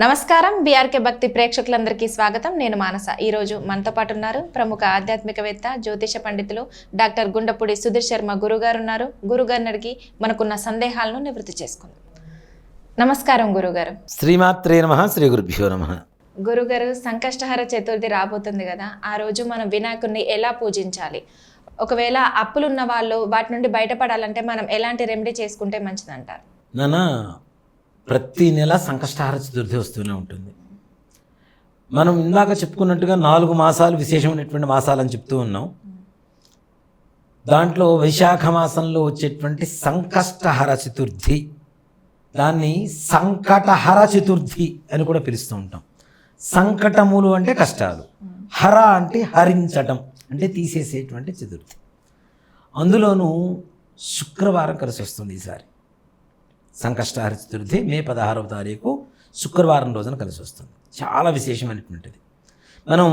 నమస్కారం. బీఆర్కే భక్తి ప్రేక్షకులందరికీ స్వాగతం. నేను మానస. ఈరోజు మనతో పాటు ఉన్నారు ప్రముఖ ఆధ్యాత్మికవేత్త, జ్యోతిష పండితులు డాక్టర్ గుండపూడి సుధీర్ శర్మ గురుగారు ఉన్నారు. గురుగారిని అడిగి మనకున్న సందేహాలను నివృత్తి చేసుకుందాం. నమస్కారం గురుగారు. శ్రీమాత్రే నమః. శ్రీ గురుభ్యో నమః. గురుగారు, సంకష్టహర చతుర్థి రాబోతుంది కదా, ఆ రోజు మనం వినాయకుడిని ఎలా పూజించాలి? ఒకవేళ అప్పులున్న వాళ్ళు వాటి నుండి బయటపడాలంటే మనం ఎలాంటి రెమెడీ చేసుకుంటే మంచిదంటారు? నానా, ప్రతి నెల సంకష్టహార చతుర్థి వస్తూనే ఉంటుంది. మనం ఇందాక చెప్పుకున్నట్టుగా 4 మాసాలు విశేషమైనటువంటి మాసాలని చెప్తూ ఉన్నాం. దాంట్లో వైశాఖ మాసంలో వచ్చేటువంటి సంకష్టహర చతుర్థి, దాన్ని సంకటహర చతుర్థి అని కూడా పిలుస్తూ ఉంటాం. సంకటములు అంటే కష్టాలు, హర అంటే హరించటం, అంటే తీసేసేటువంటి చతుర్థి. అందులోనూ శుక్రవారం కలిసి వస్తుంది. ఈసారి సంకష్టహర చతుర్థి మే 16వ తారీఖు శుక్రవారం రోజున కలిసి వస్తుంది. చాలా విశేషమైనటువంటిది. మనం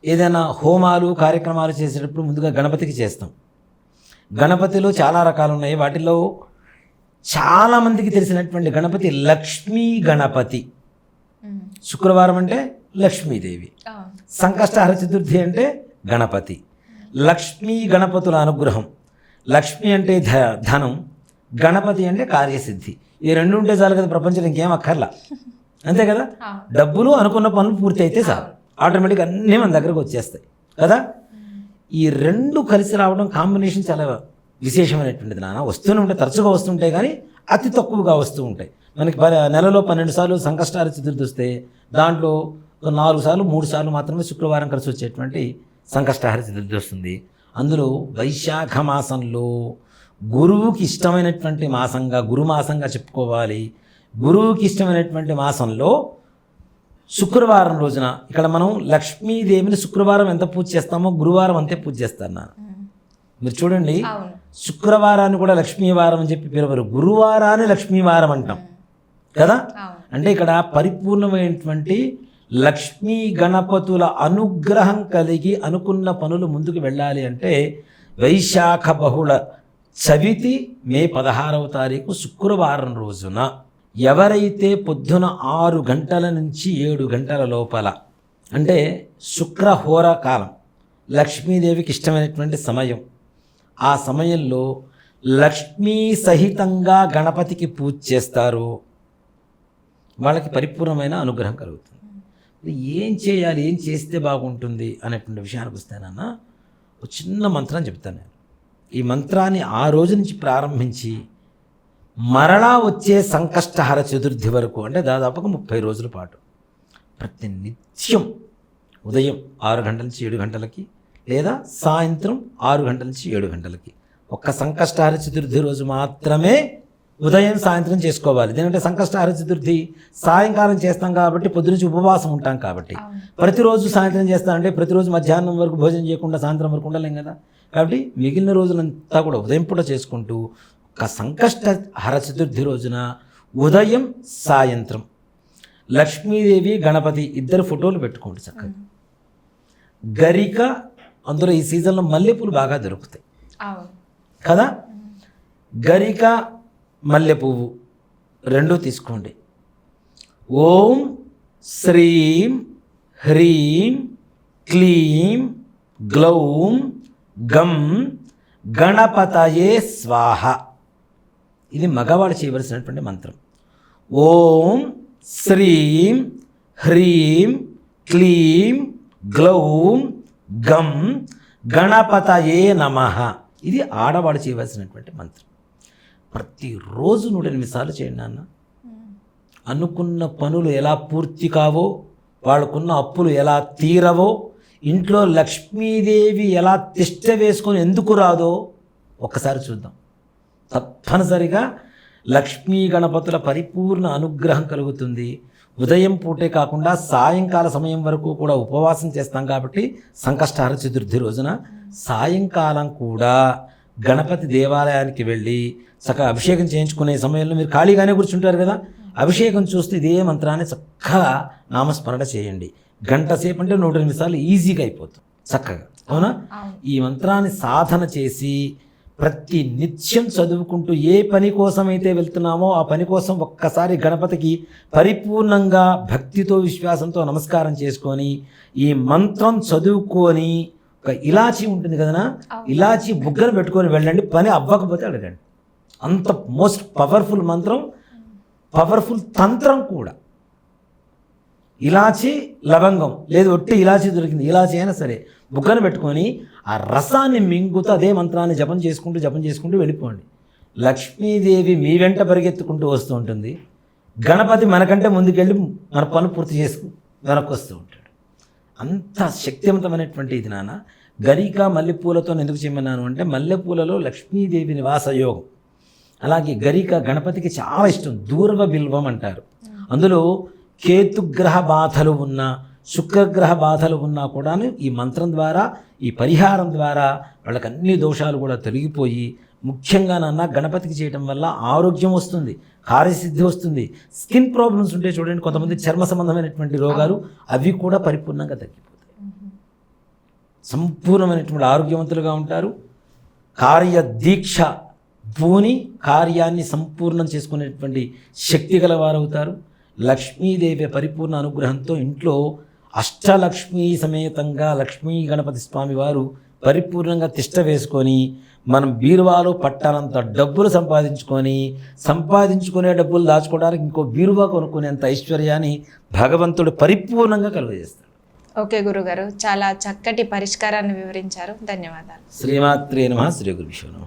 ఏదైనా హోమాలు కార్యక్రమాలు చేసేటప్పుడు ముందుగా గణపతికి చేస్తాం. గణపతిలో చాలా రకాలు ఉన్నాయి. వాటిలో చాలామందికి తెలిసినటువంటి గణపతి లక్ష్మీ గణపతి. శుక్రవారం అంటే లక్ష్మీదేవి, సంకష్టహర చతుర్థి అంటే గణపతి. లక్ష్మీ గణపతుల అనుగ్రహం. లక్ష్మి అంటే ధనం, గణపతి అంటే కార్యసిద్ధి. ఈ రెండు ఉంటే చాలు కదా, ప్రపంచంలో ఇంకేం అక్కర్లా. అంతే కదా, డబ్బులు అనుకున్న పనులు పూర్తి అయితే చాలు, ఆటోమేటిక్గా అన్నీ మన దగ్గరకు వచ్చేస్తాయి కదా. ఈ రెండు కలిసి రావడం కాంబినేషన్ చాలా విశేషమైనటువంటిది. నాన్న వస్తూనే ఉంటాయి, తరచుగా వస్తుంటాయి, కానీ అతి తక్కువగా వస్తూ ఉంటాయి. మనకి నెలలో 12 సార్లు సంకష్టహర చతుర్థి వస్తే దాంట్లో 4 సార్లు 3 సార్లు మాత్రమే శుక్రవారం కలిసి వచ్చేటువంటి సంకష్టహర చతుర్థి వస్తుంది. అందులో వైశాఖ మాసంలో గురువుకి ఇష్టమైనటువంటి మాసంగా, గురుమాసంగా చెప్పుకోవాలి. గురువుకి ఇష్టమైనటువంటి మాసంలో శుక్రవారం రోజున ఇక్కడ మనం లక్ష్మీదేవిని శుక్రవారం ఎంత పూజ చేస్తామో గురువారం అంతే పూజ చేస్తారు నాన్న. మీరు చూడండి, శుక్రవారాన్ని కూడా లక్ష్మీవారం అని చెప్పి పిలవరు, గురువారాన్ని లక్ష్మీవారం అంటాం కదా. అంటే ఇక్కడ పరిపూర్ణమైనటువంటి లక్ష్మీ గణపతుల అనుగ్రహం కలిగి అనుకున్న పనులు ముందుకు వెళ్ళాలి అంటే వైశాఖ బహుళ చవితి మే 16వ తారీఖు శుక్రవారం రోజున ఎవరైతే పొద్దున 6 గంటల నుంచి 7 గంటల లోపల, అంటే శుక్రహోర కాలం, లక్ష్మీదేవికి ఇష్టమైనటువంటి సమయం, ఆ సమయంలో లక్ష్మీ సహితంగా గణపతికి పూజ చేస్తారు, వాళ్ళకి పరిపూర్ణమైన అనుగ్రహం కలుగుతుంది. ఏం చేయాలి, ఏం చేస్తే బాగుంటుంది అనేటువంటి విషయానికి వస్తేనన్నా ఒక చిన్న మంత్రం చెప్తాను నేను. ఈ మంత్రాన్ని ఆ రోజు నుంచి ప్రారంభించి మరలా వచ్చే సంకష్టహర చతుర్థి వరకు, అంటే దాదాపుగా 30 రోజుల పాటు ప్రతి నిత్యం ఉదయం 6 గంటల నుంచి 7 గంటలకి లేదా సాయంత్రం 6 గంటల నుంచి 7 గంటలకి, ఒక్క సంకష్టహర చతుర్థి రోజు మాత్రమే ఉదయం సాయంత్రం చేసుకోవాలి. ఎందుకంటే సంకష్టహర చతుర్థి సాయంకాలం చేస్తాం కాబట్టి, పొద్దునుంచి ఉపవాసం ఉంటాం కాబట్టి. ప్రతిరోజు సాయంత్రం చేస్తానంటే ప్రతిరోజు మధ్యాహ్నం వరకు భోజనం చేయకుండా సాయంత్రం వరకు ఉండలేం కదా. కాబట్టి మిగిలిన రోజులంతా కూడా ఉదయం పూట చేసుకుంటూ ఒక సంకష్టహర చతుర్థి రోజున ఉదయం సాయంత్రం లక్ష్మీదేవి గణపతి ఇద్దరు ఫోటోలు పెట్టుకోండి చక్కగా. గరిక, అందులో ఈ సీజన్లో మల్లెపూలు బాగా దొరుకుతాయి కదా, గరిక మల్లె పువ్వు 2 తీసుకోండి. ఓం శ్రీం హ్రీం క్లీం గ్లౌం గం గణపతయే స్వాహ. ఇది మగవాడు చేయవలసినటువంటి మంత్రం. ఓం శ్రీం హ్రీం క్లీం గ్లౌం గం గణపతయే నమః. ఇది ఆడవాడు చేయవలసినటువంటి మంత్రం. ప్రతిరోజు 108 సార్లు చేయండి నాన్న. అనుకున్న పనులు ఎలా పూర్తి కావో, వాళ్ళకున్న అప్పులు ఎలా తీరవో, ఇంట్లో లక్ష్మీదేవి ఎలా తిష్ట వేసుకొని ఎందుకు రాదో ఒక్కసారి చూద్దాం. తప్పనిసరిగా లక్ష్మీ గణపతుల పరిపూర్ణ అనుగ్రహం కలుగుతుంది. ఉదయం పూటే కాకుండా సాయంకాల సమయం వరకు కూడా ఉపవాసం చేస్తాం కాబట్టి సంకష్టహర చతుర్థి రోజున సాయంకాలం కూడా గణపతి దేవాలయానికి వెళ్ళి చక్కగా అభిషేకం చేయించుకునే సమయంలో మీరు ఖాళీగానే కూర్చుంటారు కదా, అభిషేకం చూస్తే ఇదే మంత్రాన్ని చక్కగా నామస్మరణ చేయండి. గంట సేపు అంటే 108 సార్లు ఈజీగా అయిపోతుంది చక్కగా, అవునా? ఈ మంత్రాన్ని సాధన చేసి ప్రతి నిత్యం చదువుకుంటూ ఏ పని కోసమైతే వెళ్తున్నామో ఆ పని కోసం ఒక్కసారి గణపతికి పరిపూర్ణంగా భక్తితో విశ్వాసంతో నమస్కారం చేసుకొని ఈ మంత్రం చదువుకొని ఒక ఇలాచి ఉంటుంది కదనా, ఇలాచి బుగ్గను పెట్టుకొని వెళ్ళండి, పని అవ్వకపోతే అడగండి. అంత మోస్ట్ పవర్ఫుల్ మంత్రం, పవర్ఫుల్ తంత్రం కూడా. ఇలాచి లవంగం లేదు, ఒట్టి ఇలాచి దొరికింది, ఇలాచి అయినా సరే బుగ్గను పెట్టుకొని ఆ రసాన్ని మింగుతూ అదే మంత్రాన్ని జపం చేసుకుంటూ వెళ్ళిపోండి. లక్ష్మీదేవి మీ వెంట పరిగెత్తుకుంటూ వస్తూ ఉంటుంది, గణపతి మనకంటే ముందుకెళ్ళి మన పనులు పూర్తి చేసుకుని వెనక్కి వస్తూ ఉంటాడు. అంత శక్తివంతమైనటువంటి ఇది నాన్న. గరిక మల్లెపూలతో ఎందుకు చేయమన్నాను అంటే, మల్లెపూలలో లక్ష్మీదేవి నివాస యోగం. అలాగే గరిక గణపతికి చాలా ఇష్టం, దూర్వ బిల్వం అంటారు. అందులో కేతుగ్రహ బాధలు ఉన్నా, శుక్రగ్రహ బాధలు ఉన్నా కూడా ఈ మంత్రం ద్వారా, ఈ పరిహారం ద్వారా వాళ్ళకి అన్ని దోషాలు కూడా తొలగిపోయి, ముఖ్యంగా నాన్న గణపతికి చేయటం వల్ల ఆరోగ్యం వస్తుంది, కార్యసిద్ధి వస్తుంది. స్కిన్ ప్రాబ్లమ్స్ ఉంటే చూడండి, కొంతమంది చర్మ సంబంధమైనటువంటి రోగాలు అవి కూడా పరిపూర్ణంగా తగ్గిపోతాయి. సంపూర్ణమైనటువంటి ఆరోగ్యవంతులుగా ఉంటారు. కార్యదీక్ష పూని కార్యాన్ని సంపూర్ణం చేసుకునేటువంటి శక్తి గల వారవుతారు. లక్ష్మీదేవి పరిపూర్ణ అనుగ్రహంతో ఇంట్లో అష్టలక్ష్మీ సమేతంగా లక్ష్మీ గణపతి స్వామి వారు పరిపూర్ణంగా తిష్ట వేసుకొని మనం బీరువాలో పట్టానంత డబ్బులు సంపాదించుకునే డబ్బులు దాచుకోవడానికి ఇంకో బీరువా కొనుక్కునేంత ఐశ్వర్యాన్ని భగవంతుడు పరిపూర్ణంగా కలుగజేస్తాడు. ఓకే గురుగారు, చాలా చక్కటి పరిష్కారాన్ని వివరించారు. ధన్యవాదాలు. శ్రీమాత్రే నమః. శ్రీ గురుభ్యో నమః.